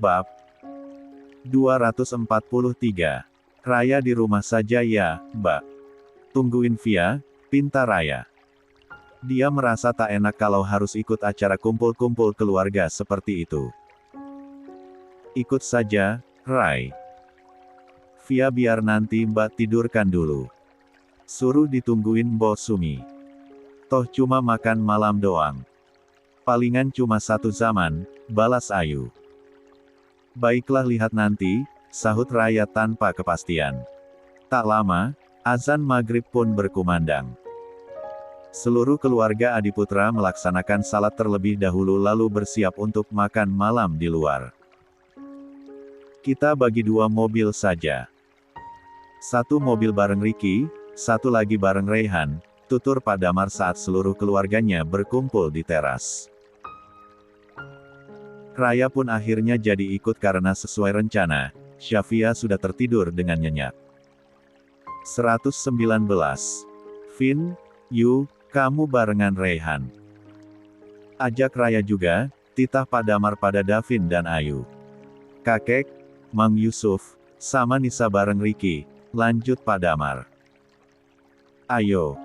Bab 243. Raya di rumah saja ya, Mbak. Tungguin Via, pinta Raya. Dia merasa tak enak kalau harus ikut acara kumpul-kumpul keluarga seperti itu. Ikut saja, Rai. Via biar nanti Mbak tidurkan dulu. Suruh ditungguin Mbok Sumi. Toh cuma makan malam doang. Palingan cuma satu zaman, balas Ayu. Baiklah lihat nanti, sahut Raya tanpa kepastian. Tak lama, azan maghrib pun berkumandang. Seluruh keluarga Adiputra melaksanakan salat terlebih dahulu lalu bersiap untuk makan malam di luar. Kita bagi dua mobil saja. Satu mobil bareng Ricky, satu lagi bareng Raihan, tutur Pak Damar saat seluruh keluarganya berkumpul di teras. Raya pun akhirnya jadi ikut karena sesuai rencana, Syafia sudah tertidur dengan nyenyak. 119. Vin, Yu, kamu barengan Raihan. Ajak Raya juga, titah Pak Damar pada Davin dan Ayu. Kakek, Mang Yusuf, sama Nisa bareng Ricky, lanjut Pak Damar. Ayo.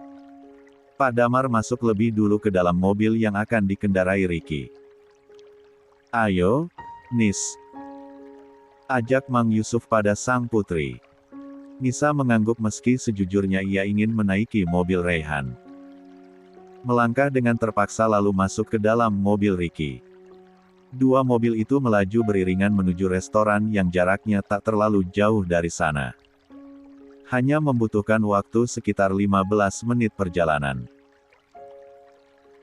Pak Damar masuk lebih dulu ke dalam mobil yang akan dikendarai Ricky. Ayo, Nis. Ajak Mang Yusuf pada sang putri. Nisa mengangguk meski sejujurnya ia ingin menaiki mobil Raihan. Melangkah dengan terpaksa lalu masuk ke dalam mobil Ricky. Dua mobil itu melaju beriringan menuju restoran yang jaraknya tak terlalu jauh dari sana. Hanya membutuhkan waktu sekitar 15 menit perjalanan.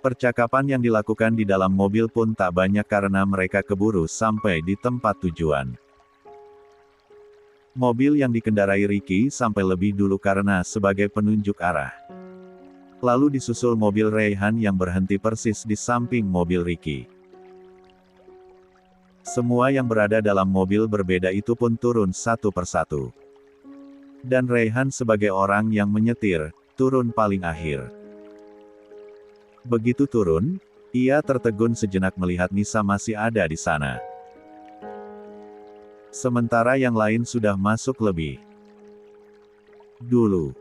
Percakapan yang dilakukan di dalam mobil pun tak banyak karena mereka keburu sampai di tempat tujuan. Mobil yang dikendarai Ricky sampai lebih dulu karena sebagai penunjuk arah. Lalu disusul mobil Raihan yang berhenti persis di samping mobil Ricky. Semua yang berada dalam mobil berbeda itu pun turun satu persatu. Dan Raihan sebagai orang yang menyetir, turun paling akhir. Begitu turun, ia tertegun sejenak melihat Nisa masih ada di sana. Sementara yang lain sudah masuk lebih dulu.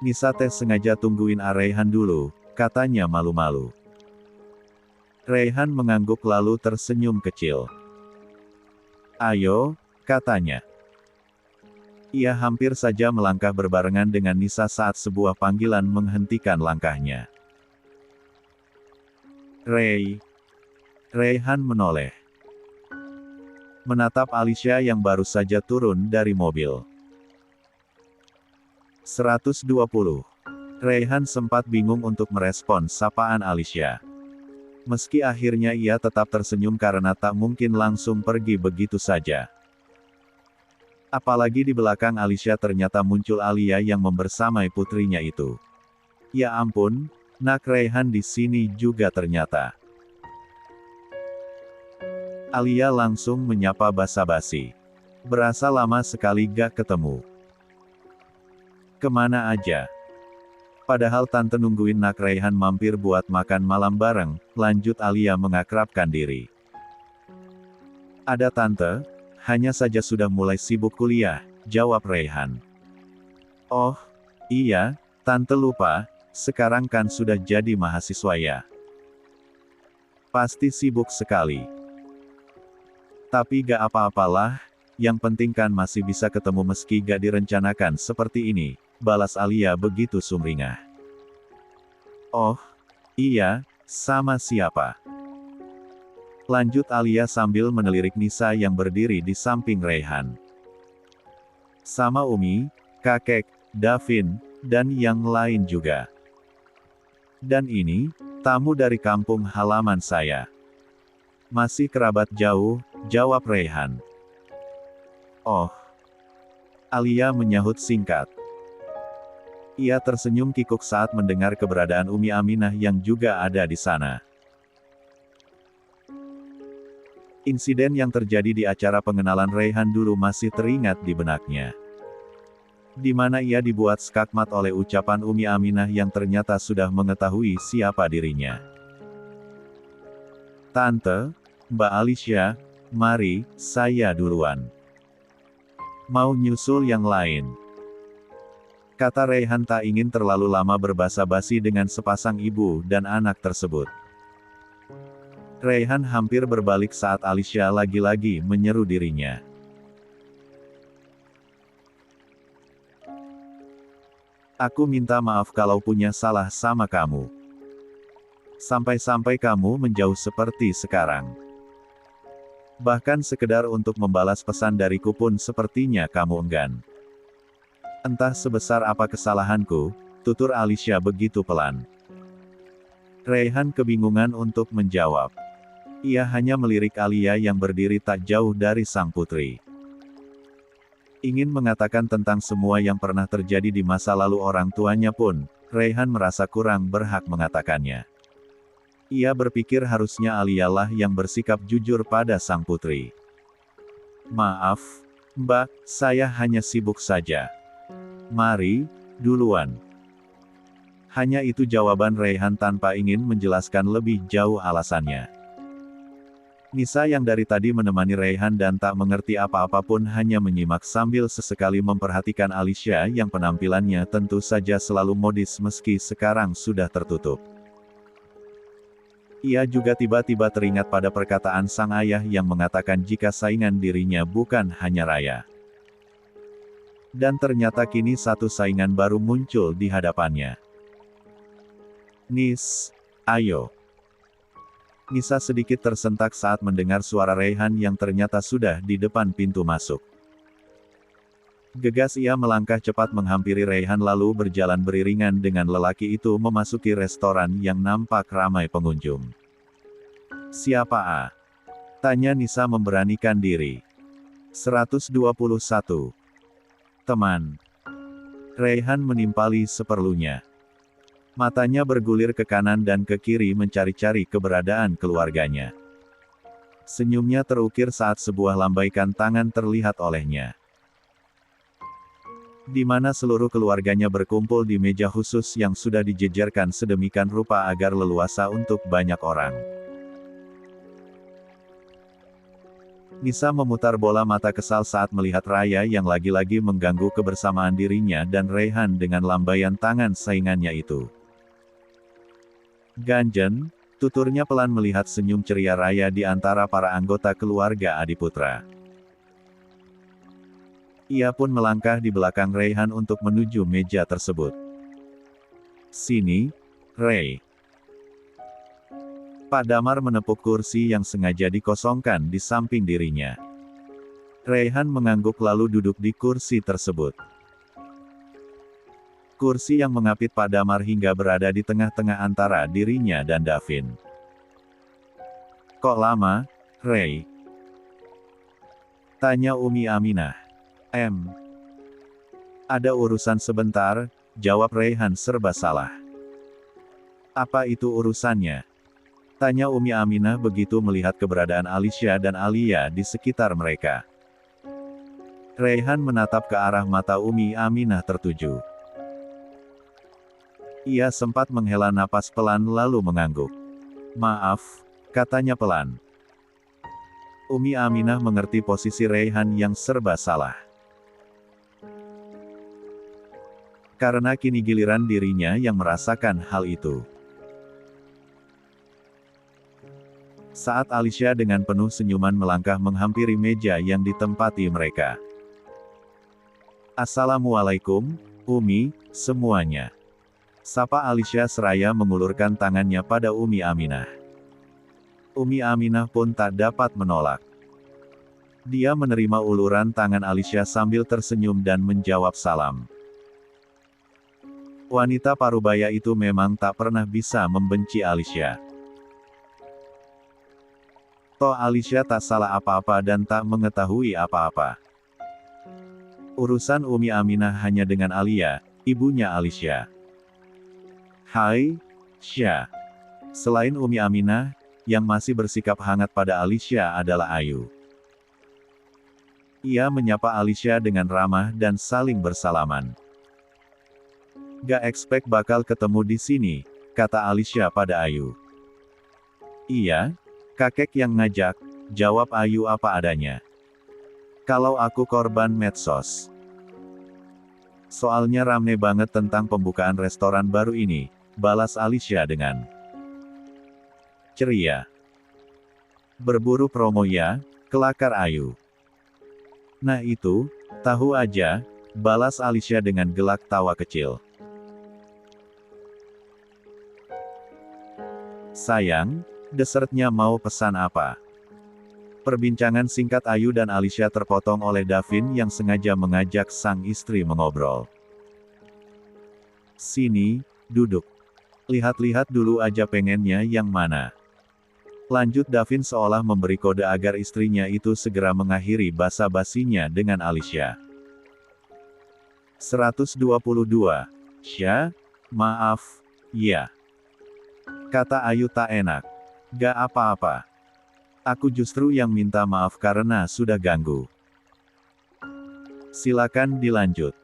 Nisa sengaja tungguin Raihan dulu, katanya malu-malu. Raihan mengangguk lalu tersenyum kecil. Ayo, katanya. Ia hampir saja melangkah berbarengan dengan Nisa saat sebuah panggilan menghentikan langkahnya. Raihan menoleh. Menatap Alicia yang baru saja turun dari mobil. 120. Raihan sempat bingung untuk merespons sapaan Alicia. Meski akhirnya ia tetap tersenyum karena tak mungkin langsung pergi begitu saja. Apalagi di belakang Alicia ternyata muncul Alia yang membersamai putrinya itu. Ya ampun, nak Raihan di sini juga ternyata. Alia langsung menyapa basa-basi. Berasa lama sekali gak ketemu. Kemana aja? Padahal tante nungguin nak Raihan mampir buat makan malam bareng, lanjut Alia mengakrabkan diri. Ada tante, hanya saja sudah mulai sibuk kuliah, jawab Raihan. Oh, iya, tante lupa, sekarang kan sudah jadi mahasiswa ya. Pasti sibuk sekali. Tapi gak apa-apalah, yang penting kan masih bisa ketemu meski gak direncanakan seperti ini, balas Alia begitu sumringah. Oh, iya, sama siapa? Lanjut Alia sambil menelirik Nisa yang berdiri di samping Raihan. Sama Umi, kakek, Davin, dan yang lain juga. Dan ini, tamu dari kampung halaman saya. Masih kerabat jauh, jawab Raihan. Oh. Alia menyahut singkat. Ia tersenyum kikuk saat mendengar keberadaan Umi Aminah yang juga ada di sana. Insiden yang terjadi di acara pengenalan Raihan dulu masih teringat di benaknya. Di mana ia dibuat skakmat oleh ucapan Umi Aminah yang ternyata sudah mengetahui siapa dirinya. Tante, Mbak Alicia, Mari, saya duluan. Mau nyusul yang lain? Kata Raihan tak ingin terlalu lama berbasa-basi dengan sepasang ibu dan anak tersebut. Raihan hampir berbalik saat Alicia lagi-lagi menyeru dirinya. Aku minta maaf kalau punya salah sama kamu. Sampai-sampai kamu menjauh seperti sekarang. Bahkan sekedar untuk membalas pesan dariku pun sepertinya kamu enggan. Entah sebesar apa kesalahanku, tutur Alicia begitu pelan. Raihan kebingungan untuk menjawab. Ia hanya melirik Alia yang berdiri tak jauh dari sang putri. Ingin mengatakan tentang semua yang pernah terjadi di masa lalu orang tuanya pun, Raihan merasa kurang berhak mengatakannya. Ia berpikir harusnya Alia lah yang bersikap jujur pada sang putri. Maaf, Mbak, saya hanya sibuk saja. Mari, duluan. Hanya itu jawaban Raihan tanpa ingin menjelaskan lebih jauh alasannya. Nisa yang dari tadi menemani Raihan dan tak mengerti apa-apa pun hanya menyimak sambil sesekali memperhatikan Alicia yang penampilannya tentu saja selalu modis meski sekarang sudah tertutup. Ia juga tiba-tiba teringat pada perkataan sang ayah yang mengatakan jika saingan dirinya bukan hanya Raya. Dan ternyata kini satu saingan baru muncul di hadapannya. Nis, ayo. Nisa sedikit tersentak saat mendengar suara Raihan yang ternyata sudah di depan pintu masuk. Gegas ia melangkah cepat menghampiri Raihan lalu berjalan beriringan dengan lelaki itu memasuki restoran yang nampak ramai pengunjung. Siapa A? Tanya Nisa memberanikan diri. 121. Teman. Raihan menimpali seperlunya. Matanya bergulir ke kanan dan ke kiri mencari-cari keberadaan keluarganya. Senyumnya terukir saat sebuah lambaikan tangan terlihat olehnya. Di mana seluruh keluarganya berkumpul di meja khusus yang sudah dijejerkan sedemikian rupa agar leluasa untuk banyak orang. Nisa memutar bola mata kesal saat melihat Raya yang lagi-lagi mengganggu kebersamaan dirinya dan Raihan dengan lambaian tangan saingannya itu. Ganjen, tuturnya pelan melihat senyum ceria Raya di antara para anggota keluarga Adiputra. Ia pun melangkah di belakang Raihan untuk menuju meja tersebut. Sini, Ray. Pak Damar menepuk kursi yang sengaja dikosongkan di samping dirinya. Raihan mengangguk lalu duduk di kursi tersebut. Kursi yang mengapit Pak Damar hingga berada di tengah-tengah antara dirinya dan Davin. Kok lama, Ray? Tanya Umi Aminah. Ada urusan sebentar, jawab Raihan serba salah. Apa itu urusannya? Tanya Umi Aminah begitu melihat keberadaan Alicia dan Alia di sekitar mereka. Raihan menatap ke arah mata Umi Aminah tertuju. Ia sempat menghela napas pelan lalu mengangguk. Maaf, katanya pelan. Umi Aminah mengerti posisi Raihan yang serba salah. Karena kini giliran dirinya yang merasakan hal itu. Saat Alicia dengan penuh senyuman melangkah menghampiri meja yang ditempati mereka. Assalamualaikum, Umi, semuanya. Sapa Alicia seraya mengulurkan tangannya pada Umi Aminah. Umi Aminah pun tak dapat menolak. Dia menerima uluran tangan Alicia sambil tersenyum dan menjawab salam. Wanita parubaya itu memang tak pernah bisa membenci Alicia. Toh Alicia tak salah apa-apa dan tak mengetahui apa-apa. Urusan Umi Aminah hanya dengan Alia, ibunya Alicia. Hai, Sya. Selain Umi Aminah, yang masih bersikap hangat pada Alicia adalah Ayu. Ia menyapa Alicia dengan ramah dan saling bersalaman. Gak expect bakal ketemu di sini, kata Alicia pada Ayu. Iya, kakek yang ngajak, jawab Ayu apa adanya. Kalau aku korban medsos. Soalnya rame banget tentang pembukaan restoran baru ini, balas Alicia dengan ceria. Berburu promo ya, kelakar Ayu. Nah itu, tahu aja, balas Alicia dengan gelak tawa kecil. Sayang, dessertnya mau pesan apa? Perbincangan singkat Ayu dan Alicia terpotong oleh Davin yang sengaja mengajak sang istri mengobrol. Sini, duduk. Lihat-lihat dulu aja pengennya yang mana. Lanjut Davin seolah memberi kode agar istrinya itu segera mengakhiri basa-basinya dengan Alicia. 122. Sya, maaf, ya. Kata Ayu tak enak. Gak apa-apa. Aku justru yang minta maaf karena sudah ganggu. Silakan dilanjut.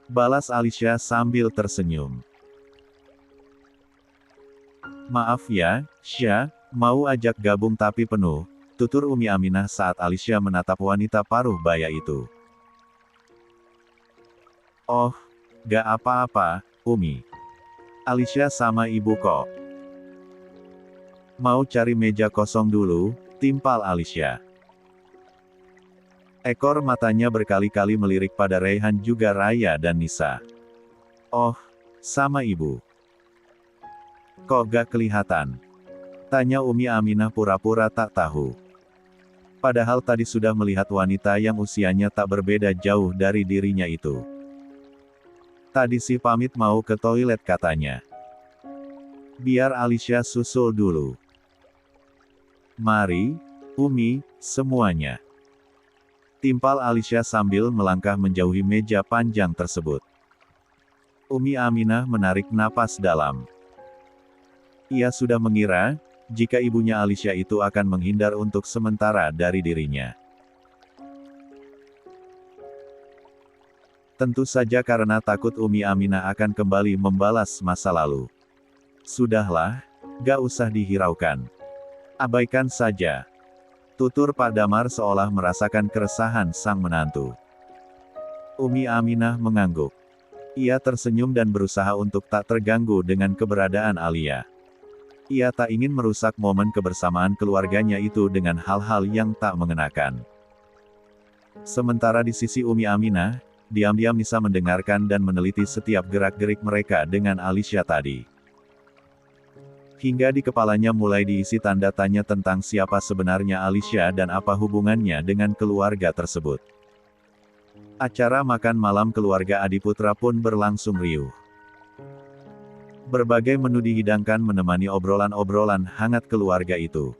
Balas Alicia sambil tersenyum. Maaf ya, Sya, mau ajak gabung tapi penuh, tutur Umi Aminah saat Alicia menatap wanita paruh baya itu. Oh, gak apa-apa, Umi. Alicia sama ibu kok. Mau cari meja kosong dulu, timpal Alicia. Ekor matanya berkali-kali melirik pada Raihan juga Raya dan Nisa. Oh, sama ibu. Kok gak kelihatan? Tanya Umi Aminah pura-pura tak tahu. Padahal tadi sudah melihat wanita yang usianya tak berbeda jauh dari dirinya itu. Tadi sih pamit mau ke toilet katanya. Biar Alicia susul dulu. Mari, Umi, semuanya. Timpal Alicia sambil melangkah menjauhi meja panjang tersebut. Umi Aminah menarik napas dalam. Ia sudah mengira, jika ibunya Alicia itu akan menghindar untuk sementara dari dirinya. Tentu saja karena takut Umi Aminah akan kembali membalas masa lalu. Sudahlah, gak usah dihiraukan. Abaikan saja. Tutur Pak Damar seolah merasakan keresahan sang menantu. Umi Aminah mengangguk. Ia tersenyum dan berusaha untuk tak terganggu dengan keberadaan Alia. Ia tak ingin merusak momen kebersamaan keluarganya itu dengan hal-hal yang tak mengenakan. Sementara di sisi Umi Aminah, diam-diam Nisa mendengarkan dan meneliti setiap gerak-gerik mereka dengan Alicia tadi. Hingga di kepalanya mulai diisi tanda tanya tentang siapa sebenarnya Alicia dan apa hubungannya dengan keluarga tersebut. Acara makan malam keluarga Adiputra pun berlangsung riuh. Berbagai menu dihidangkan menemani obrolan-obrolan hangat keluarga itu.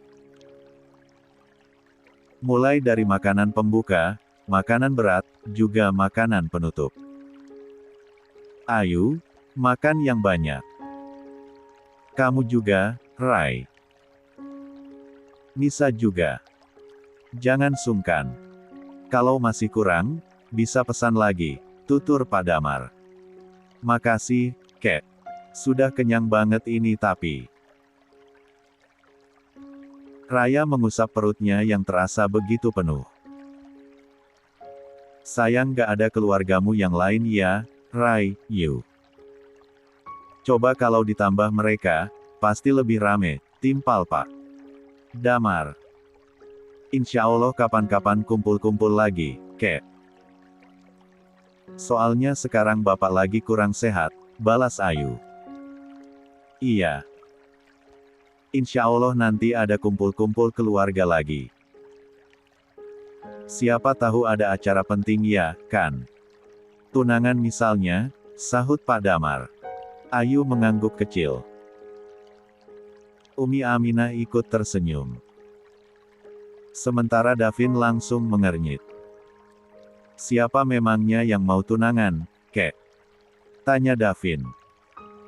Mulai dari makanan pembuka, makanan berat, juga makanan penutup. Ayu, makan yang banyak. Kamu juga, Rai. Nisa juga. Jangan sungkan. Kalau masih kurang, bisa pesan lagi, tutur Pak Damar. Makasih, Kek. Sudah kenyang banget ini tapi. Raya mengusap perutnya yang terasa begitu penuh. Sayang gak ada keluargamu yang lain ya, Rai, you. Coba kalau ditambah mereka, pasti lebih rame, timpal Pak Damar. Insya Allah kapan-kapan kumpul-kumpul lagi, Kek. Soalnya sekarang Bapak lagi kurang sehat, balas Ayu. Iya. Insya Allah nanti ada kumpul-kumpul keluarga lagi. Siapa tahu ada acara penting ya, kan? Tunangan misalnya, sahut Pak Damar. Ayu mengangguk kecil. Umi Aminah ikut tersenyum. Sementara Davin langsung mengernyit. Siapa memangnya yang mau tunangan, Kek? Tanya Davin.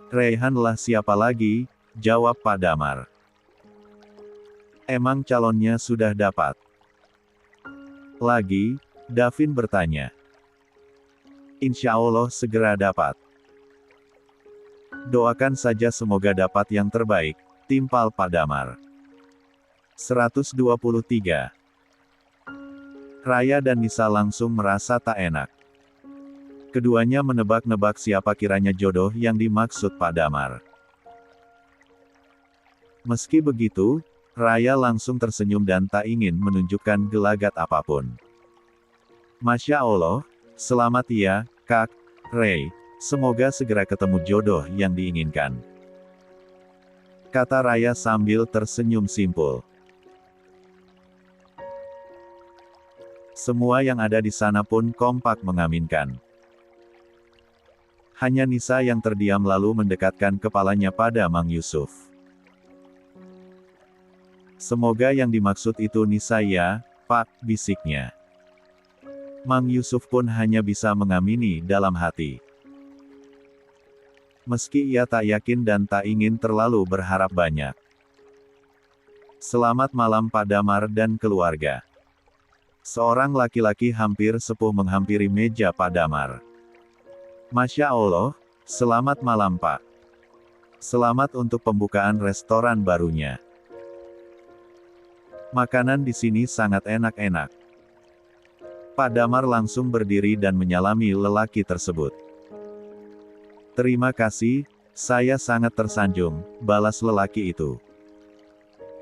Raihan lah siapa lagi, jawab Pak Damar. Emang calonnya sudah dapat? Lagi, Davin bertanya. Insya Allah segera dapat. Doakan saja semoga dapat yang terbaik, timpal Pak Damar. 123. Raya dan Nisa langsung merasa tak enak. Keduanya menebak-nebak siapa kiranya jodoh yang dimaksud Pak Damar. Meski begitu, Raya langsung tersenyum dan tak ingin menunjukkan gelagat apapun. Masya Allah, selamat ya, Kak Ray, semoga segera ketemu jodoh yang diinginkan. Kata Raya sambil tersenyum simpul. Semua yang ada di sana pun kompak mengaminkan. Hanya Nisa yang terdiam lalu mendekatkan kepalanya pada Mang Yusuf. Semoga yang dimaksud itu Nisa ya, Pak, bisiknya. Mang Yusuf pun hanya bisa mengamini dalam hati. Meski ia tak yakin dan tak ingin terlalu berharap banyak. Selamat malam Pak Damar dan keluarga. Seorang laki-laki hampir sepuh menghampiri meja Pak Damar. Masya Allah, selamat malam Pak. Selamat untuk pembukaan restoran barunya. Makanan di sini sangat enak-enak. Pak Damar langsung berdiri dan menyalami lelaki tersebut. Terima kasih, saya sangat tersanjung, balas lelaki itu.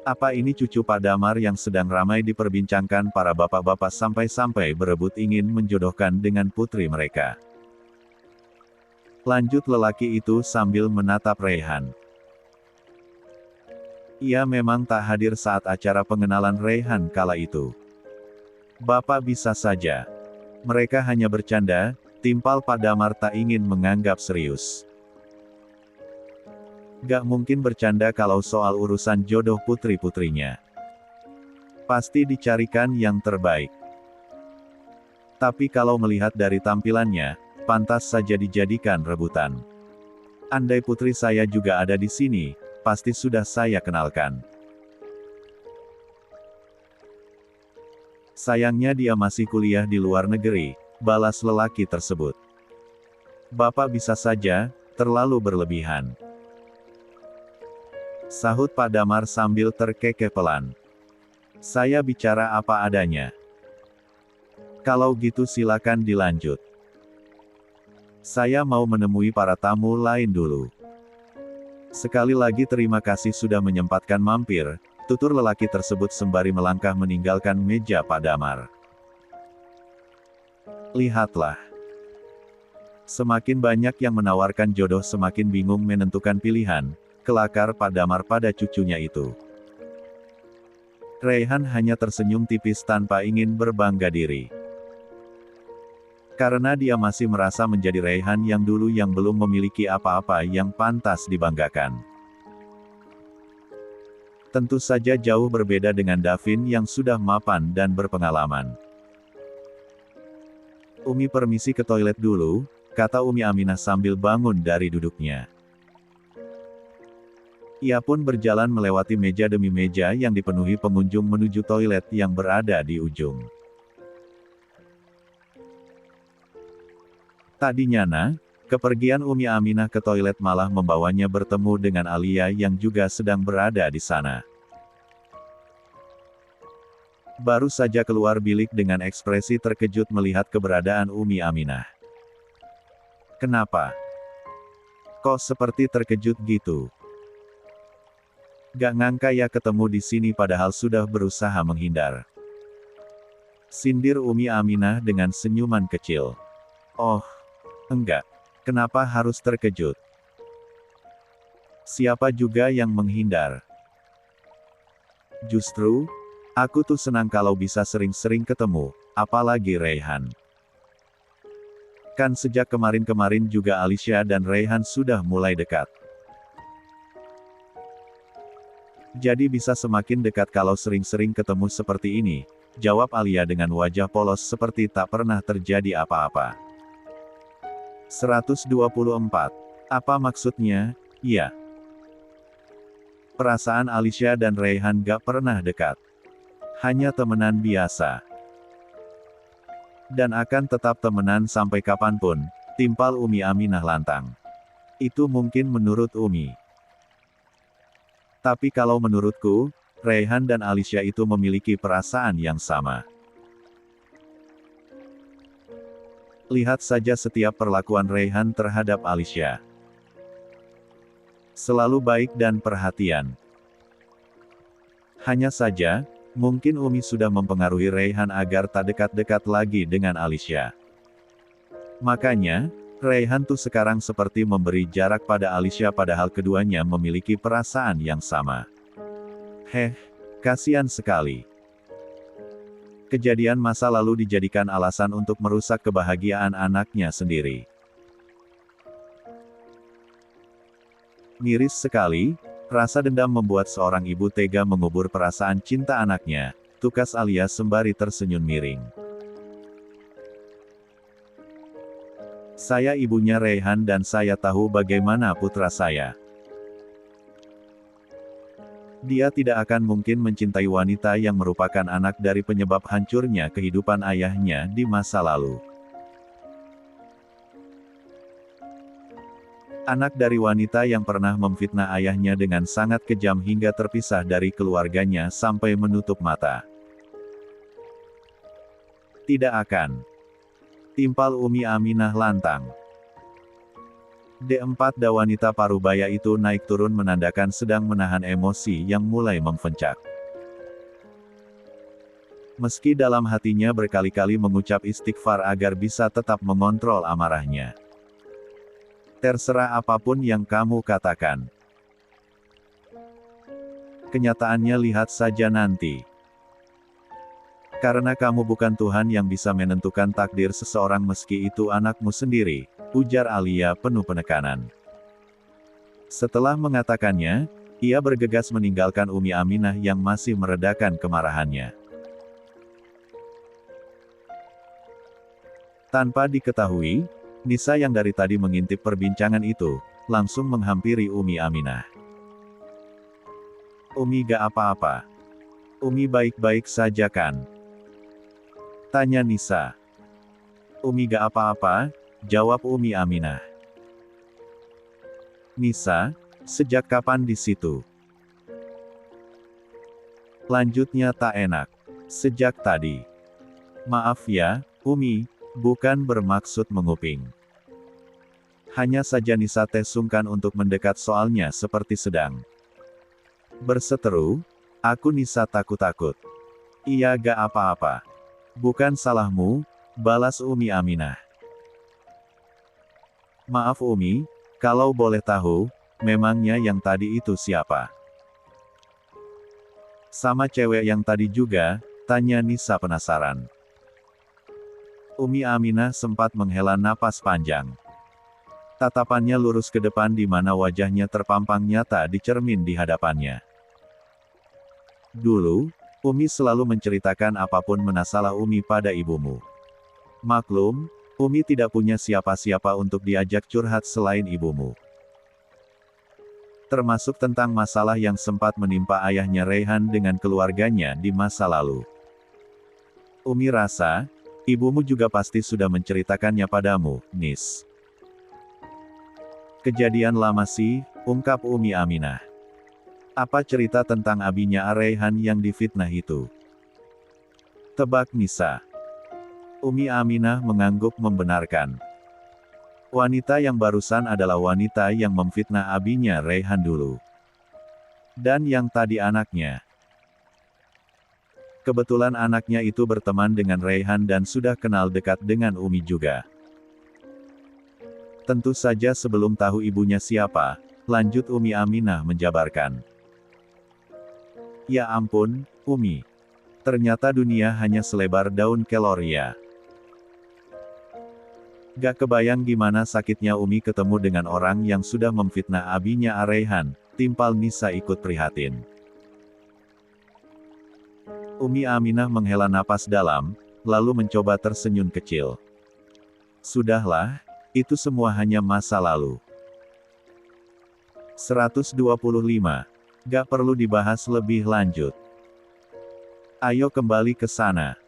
Apa ini cucu Pak Damar yang sedang ramai diperbincangkan para bapak-bapak sampai-sampai berebut ingin menjodohkan dengan putri mereka. Lanjut lelaki itu sambil menatap Raihan. Ia memang tak hadir saat acara pengenalan Raihan kala itu. Bapak bisa saja. Mereka hanya bercanda, timpal Pak Damar tak ingin menganggap serius. Gak mungkin bercanda kalau soal urusan jodoh putri-putrinya. Pasti dicarikan yang terbaik. Tapi kalau melihat dari tampilannya, pantas saja dijadikan rebutan. Andai putri saya juga ada di sini, pasti sudah saya kenalkan. Sayangnya dia masih kuliah di luar negeri, balas lelaki tersebut. Bapak bisa saja, terlalu berlebihan. Sahut Pak Damar sambil terkekepelan. Saya bicara apa adanya. Kalau gitu silakan dilanjut. Saya mau menemui para tamu lain dulu. Sekali lagi terima kasih sudah menyempatkan mampir, tutur lelaki tersebut sembari melangkah meninggalkan meja Pak Damar. Lihatlah. Semakin banyak yang menawarkan jodoh semakin bingung menentukan pilihan, kelakar Pak Damar pada cucunya itu. Raihan hanya tersenyum tipis tanpa ingin berbangga diri. Karena dia masih merasa menjadi Raihan yang dulu yang belum memiliki apa-apa yang pantas dibanggakan. Tentu saja jauh berbeda dengan Davin yang sudah mapan dan berpengalaman. Umi permisi ke toilet dulu, kata Umi Aminah sambil bangun dari duduknya. Ia pun berjalan melewati meja demi meja yang dipenuhi pengunjung menuju toilet yang berada di ujung. Tak dinyana, kepergian Umi Aminah ke toilet malah membawanya bertemu dengan Alia yang juga sedang berada di sana. Baru saja keluar bilik dengan ekspresi terkejut melihat keberadaan Umi Aminah. Kenapa? Kok seperti terkejut gitu? Gak ngangka ya ketemu di sini padahal sudah berusaha menghindar. Sindir Umi Aminah dengan senyuman kecil. Oh, enggak. Kenapa harus terkejut? Siapa juga yang menghindar? Justru, aku tuh senang kalau bisa sering-sering ketemu, apalagi Raihan. Kan sejak kemarin-kemarin juga Alicia dan Raihan sudah mulai dekat. Jadi bisa semakin dekat kalau sering-sering ketemu seperti ini, jawab Alia dengan wajah polos seperti tak pernah terjadi apa-apa. 124. Apa maksudnya? Iya. Perasaan Alicia dan Raihan gak pernah dekat. Hanya temenan biasa. Dan akan tetap temenan sampai kapanpun, timpal Umi Aminah lantang. Itu mungkin menurut Umi. Tapi kalau menurutku, Raihan dan Alicia itu memiliki perasaan yang sama. Lihat saja setiap perlakuan Raihan terhadap Alicia. Selalu baik dan perhatian. Hanya saja, mungkin Umi sudah mempengaruhi Raihan agar tak dekat-dekat lagi dengan Alicia. Makanya, Raihan tuh sekarang seperti memberi jarak pada Alicia padahal keduanya memiliki perasaan yang sama. Kasihan sekali. Kejadian masa lalu dijadikan alasan untuk merusak kebahagiaan anaknya sendiri. Miris sekali, rasa dendam membuat seorang ibu tega mengubur perasaan cinta anaknya, tukas Alia sembari tersenyum miring. Saya ibunya Raihan dan saya tahu bagaimana putra saya. Dia tidak akan mungkin mencintai wanita yang merupakan anak dari penyebab hancurnya kehidupan ayahnya di masa lalu. Anak dari wanita yang pernah memfitnah ayahnya dengan sangat kejam hingga terpisah dari keluarganya sampai menutup mata. Tidak akan. Timpal Umi Aminah lantang. D4 Da wanita parubaya itu naik turun menandakan sedang menahan emosi yang mulai mempencak. Meski dalam hatinya berkali-kali mengucap istighfar agar bisa tetap mengontrol amarahnya. Terserah apapun yang kamu katakan. Kenyataannya lihat saja nanti. Karena kamu bukan Tuhan yang bisa menentukan takdir seseorang meski itu anakmu sendiri, ujar Alia penuh penekanan. Setelah mengatakannya, ia bergegas meninggalkan Umi Aminah yang masih meredakan kemarahannya. Tanpa diketahui, Nisa yang dari tadi mengintip perbincangan itu, langsung menghampiri Umi Aminah. Umi gak apa-apa. Umi baik-baik saja kan? Tanya Nisa. Umi gak apa-apa, jawab Umi Aminah. Nisa, sejak kapan di situ? Lanjutnya tak enak. Sejak tadi. Maaf ya, Umi, bukan bermaksud menguping. Hanya saja Nisa teh sungkan untuk mendekat soalnya seperti sedang berseteru. Aku Nisa takut-takut. Iya gak apa-apa. Bukan salahmu, balas Umi Aminah. Maaf Umi, kalau boleh tahu, memangnya yang tadi itu siapa? Sama cewek yang tadi juga, tanya Nisa penasaran. Umi Aminah sempat menghela napas panjang. Tatapannya lurus ke depan di mana wajahnya terpampang nyata di cermin di hadapannya. Dulu, Umi selalu menceritakan apapun masalah Umi pada ibumu. Maklum, Umi tidak punya siapa-siapa untuk diajak curhat selain ibumu. Termasuk tentang masalah yang sempat menimpa ayahnya Raihan dengan keluarganya di masa lalu. Umi rasa, ibumu juga pasti sudah menceritakannya padamu, Nis. Kejadian lama sih, ungkap Umi Aminah. Apa cerita tentang abinya Raihan yang difitnah itu? Tebak Nisa. Umi Aminah mengangguk membenarkan. Wanita yang barusan adalah wanita yang memfitnah abinya Raihan dulu. Dan yang tadi anaknya. Kebetulan anaknya itu berteman dengan Raihan dan sudah kenal dekat dengan Umi juga. Tentu saja sebelum tahu ibunya siapa, lanjut Umi Aminah menjabarkan. Ya ampun, Umi. Ternyata dunia hanya selebar daun kelor ya. Gak kebayang gimana sakitnya Umi ketemu dengan orang yang sudah memfitnah abinya Raihan, timpal Nisa ikut prihatin. Umi Aminah menghela napas dalam, lalu mencoba tersenyum kecil. Sudahlah, itu semua hanya masa lalu. 125. Gak perlu dibahas lebih lanjut. Ayo kembali ke sana.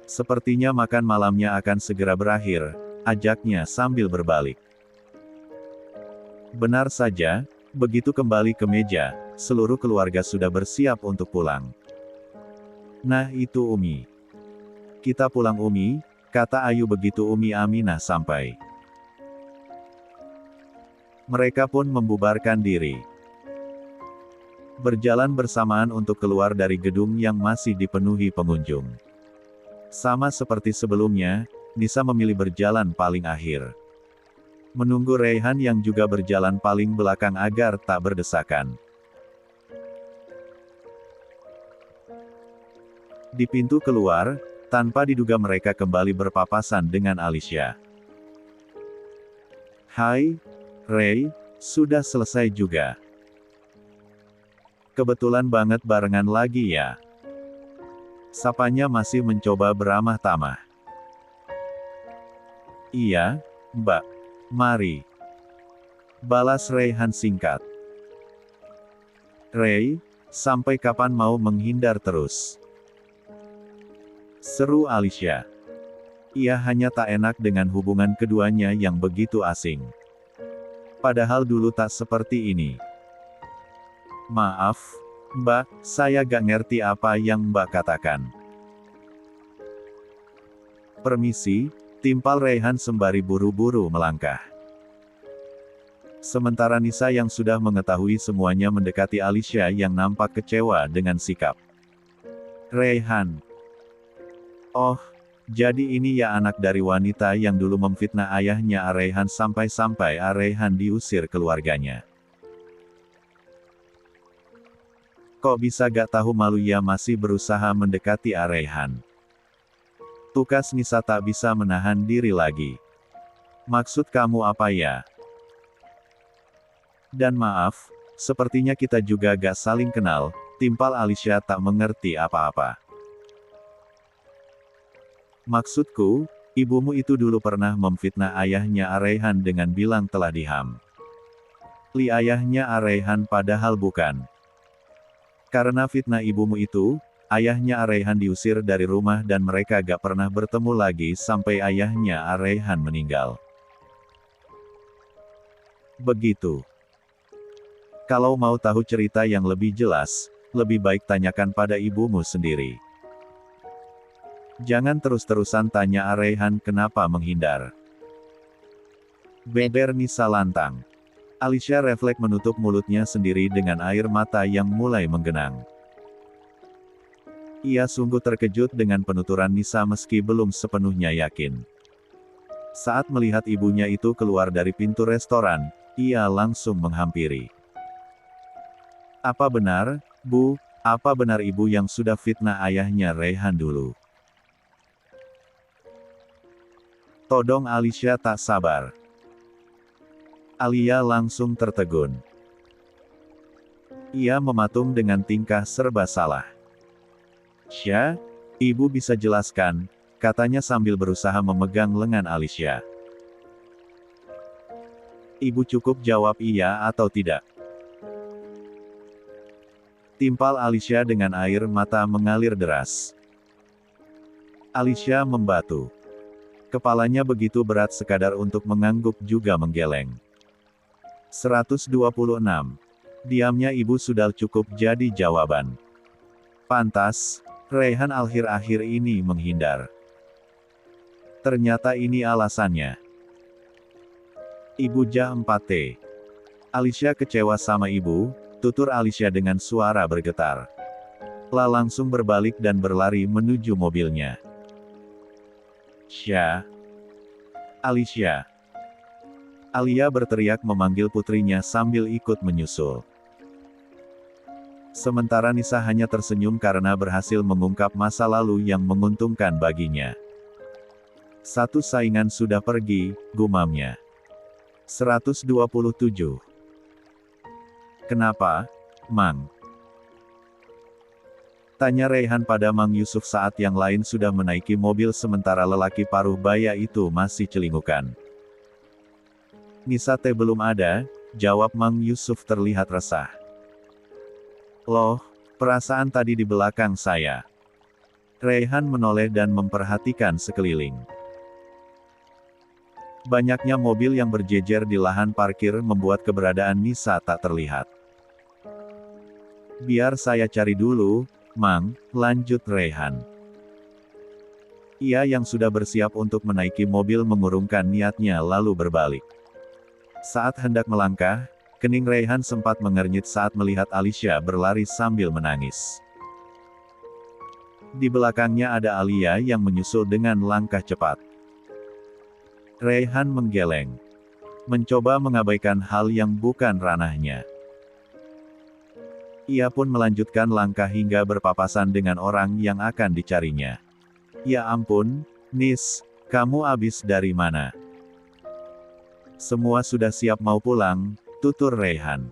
Sepertinya makan malamnya akan segera berakhir, ajaknya sambil berbalik. Benar saja, begitu kembali ke meja, seluruh keluarga sudah bersiap untuk pulang. Nah itu Umi. Kita pulang Umi, kata Ayu begitu Umi Aminah sampai. Mereka pun membubarkan diri. Berjalan bersamaan untuk keluar dari gedung yang masih dipenuhi pengunjung. Sama seperti sebelumnya, Nisa memilih berjalan paling akhir. Menunggu Raihan yang juga berjalan paling belakang agar tak berdesakan. Di pintu keluar, tanpa diduga mereka kembali berpapasan dengan Alicia. "Hai, Ray, sudah selesai juga. Kebetulan banget barengan lagi ya." Sapanya masih mencoba beramah tamah. "Iya, Mbak. Mari." Balas Raihan singkat. "Ray, sampai kapan mau menghindar terus?" seru Alicia. Ia hanya tak enak dengan hubungan keduanya yang begitu asing. Padahal dulu tak seperti ini. "Maaf, Mbak, saya gak ngerti apa yang Mbak katakan." "Permisi," timpal Raihan sembari buru-buru melangkah. Sementara Nisa yang sudah mengetahui semuanya mendekati Alicia yang nampak kecewa dengan sikap Raihan. "Oh, jadi ini ya anak dari wanita yang dulu memfitnah ayahnya Raihan sampai-sampai Raihan diusir keluarganya. Kok bisa gak tahu malu ya masih berusaha mendekati Raihan." Tukas Nisa tak bisa menahan diri lagi. "Maksud kamu apa ya? Dan maaf, sepertinya kita juga gak saling kenal," timpal Alicia tak mengerti apa-apa. "Maksudku, ibumu itu dulu pernah memfitnah ayahnya Raihan dengan bilang telah diham. Li ayahnya Raihan padahal bukan. Karena fitnah ibumu itu, ayahnya Raihan diusir dari rumah dan mereka gak pernah bertemu lagi sampai ayahnya Raihan meninggal." Begitu. Kalau mau tahu cerita yang lebih jelas, lebih baik tanyakan pada ibumu sendiri. Jangan terus-terusan tanya Raihan kenapa menghindar. Beber Nisa lantang. Alicia refleks menutup mulutnya sendiri dengan air mata yang mulai menggenang. Ia sungguh terkejut dengan penuturan Nisa meski belum sepenuhnya yakin. Saat melihat ibunya itu keluar dari pintu restoran, ia langsung menghampiri. "Apa benar, Bu, apa benar ibu yang sudah fitnah ayahnya Raihan dulu?" todong Alicia tak sabar. Alia langsung tertegun. Ia mematung dengan tingkah serba salah. "Sya, ibu bisa jelaskan," katanya sambil berusaha memegang lengan Alicia. "Ibu cukup jawab iya atau tidak." timpal Alicia dengan air mata mengalir deras. Alicia membatu. Kepalanya begitu berat sekadar untuk mengangguk juga menggeleng. 126. Diamnya ibu sudah cukup jadi jawaban. Pantas, Raihan akhir-akhir ini menghindar. Ternyata ini alasannya. Ibu jah 4T. Alicia kecewa sama ibu, tutur Alicia dengan suara bergetar. Langsung berbalik dan berlari menuju mobilnya. "Sya. Alicia." Alia berteriak memanggil putrinya sambil ikut menyusul. Sementara Nisa hanya tersenyum karena berhasil mengungkap masa lalu yang menguntungkan baginya. Satu saingan sudah pergi, gumamnya. 127. "Kenapa, Mang?" tanya Raihan pada Mang Yusuf saat yang lain sudah menaiki mobil sementara lelaki paruh baya itu masih celingukan. "Nisa teh belum ada," jawab Mang Yusuf terlihat resah. "Loh, perasaan tadi di belakang saya." Raihan menoleh dan memperhatikan sekeliling. Banyaknya mobil yang berjejer di lahan parkir membuat keberadaan Nisa tak terlihat. "Biar saya cari dulu, Mang," lanjut Raihan. Ia yang sudah bersiap untuk menaiki mobil mengurungkan niatnya lalu berbalik. Saat hendak melangkah, kening Raihan sempat mengernyit saat melihat Alicia berlari sambil menangis. Di belakangnya ada Alia yang menyusul dengan langkah cepat. Raihan menggeleng. Mencoba mengabaikan hal yang bukan ranahnya. Ia pun melanjutkan langkah hingga berpapasan dengan orang yang akan dicarinya. Ya ampun, Nis, kamu abis dari mana? Semua sudah siap mau pulang, tutur Raihan.